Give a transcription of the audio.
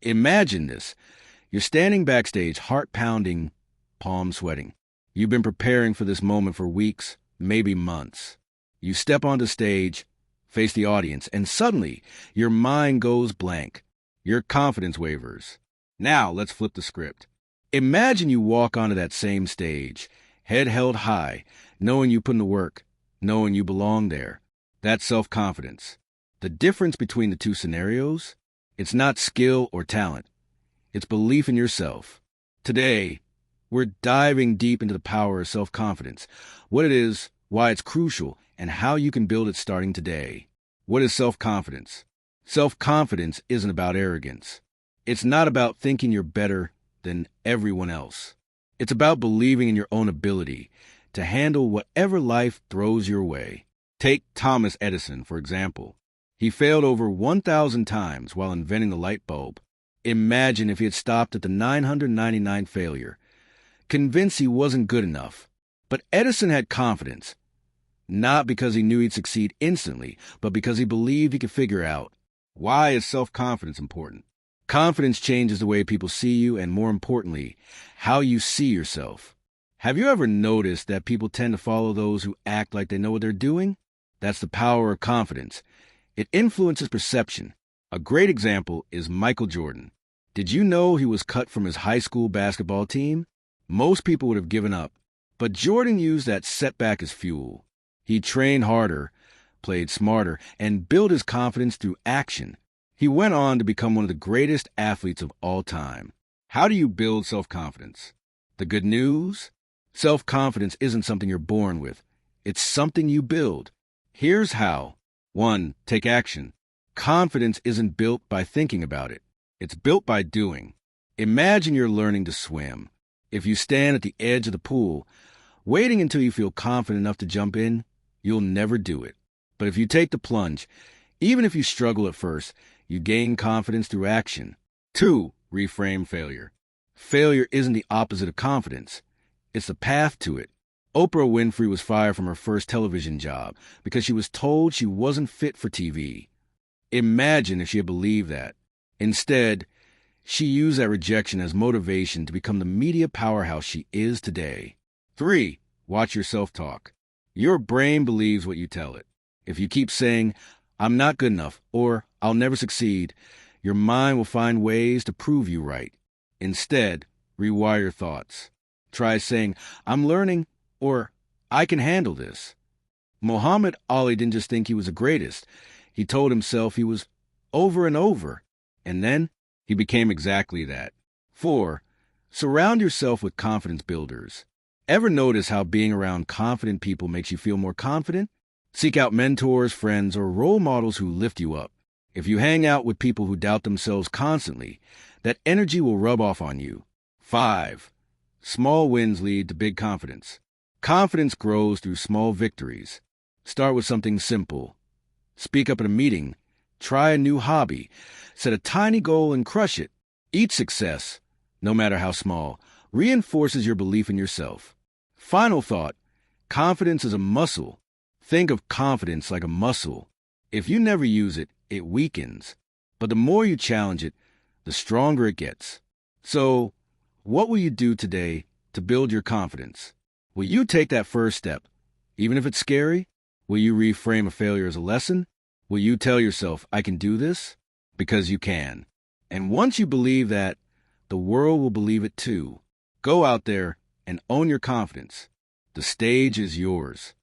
Imagine this. You're standing backstage, heart pounding, palms sweating. You've been preparing for this moment for weeks, maybe months. You step onto stage, face the audience, and suddenly your mind goes blank. Your confidence wavers. Now let's flip the script. Imagine you walk onto that same stage, head held high, knowing you put in the work, knowing you belong there. That's self-confidence. The difference between the two scenarios? It's not skill or talent. It's belief in yourself. Today, we're diving deep into the power of self-confidence, what it is, why it's crucial, and how you can build it starting today. What is self-confidence? Self-confidence isn't about arrogance. It's not about thinking you're better than everyone else. It's about believing in your own ability to handle whatever life throws your way. Take Thomas Edison, for example. He failed over 1,000 times while inventing the light bulb. Imagine if he had stopped at the 999th failure, convinced he wasn't good enough. But Edison had confidence, not because he knew he'd succeed instantly, but because he believed he could figure out. Why is self-confidence important? Confidence changes the way people see you and, more importantly, how you see yourself. Have you ever noticed that people tend to follow those who act like they know what they're doing? That's the power of confidence. It influences perception. A great example is Michael Jordan. Did you know he was cut from his high school basketball team? Most people would have given up, but Jordan used that setback as fuel. He trained harder, played smarter, and built his confidence through action. He went on to become one of the greatest athletes of all time. How do you build self-confidence? The good news? Self-confidence isn't something you're born with. It's something you build. Here's how. 1. Take action. Confidence isn't built by thinking about it. It's built by doing. Imagine you're learning to swim. If you stand at the edge of the pool, waiting until you feel confident enough to jump in, you'll never do it. But if you take the plunge, even if you struggle at first, you gain confidence through action. 2. Reframe failure. Failure isn't the opposite of confidence. It's the path to it. Oprah Winfrey was fired from her first television job because she was told she wasn't fit for TV. Imagine if she had believed that. Instead, she used that rejection as motivation to become the media powerhouse she is today. 3. Watch your self-talk. Your brain believes what you tell it. If you keep saying, "I'm not good enough," or "I'll never succeed," your mind will find ways to prove you right. Instead, rewire your thoughts. Try saying, "I'm learning," or "I can handle this." Muhammad Ali didn't just think he was the greatest. He told himself he was over and over, and then he became exactly that. 4. Surround yourself with confidence builders. Ever notice how being around confident people makes you feel more confident? Seek out mentors, friends, or role models who lift you up. If you hang out with people who doubt themselves constantly, that energy will rub off on you. 5. Small wins lead to big confidence. Confidence grows through small victories. Start with something simple. Speak up at a meeting. Try a new hobby. Set a tiny goal and crush it. Each success, no matter how small, reinforces your belief in yourself. Final thought. Confidence is a muscle. Think of confidence like a muscle. If you never use it, it weakens. But the more you challenge it, the stronger it gets. So, what will you do today to build your confidence? Will you take that first step, even if it's scary? Will you reframe a failure as a lesson? Will you tell yourself, "I can do this"? Because you can. And once you believe that, the world will believe it too. Go out there and own your confidence. The stage is yours.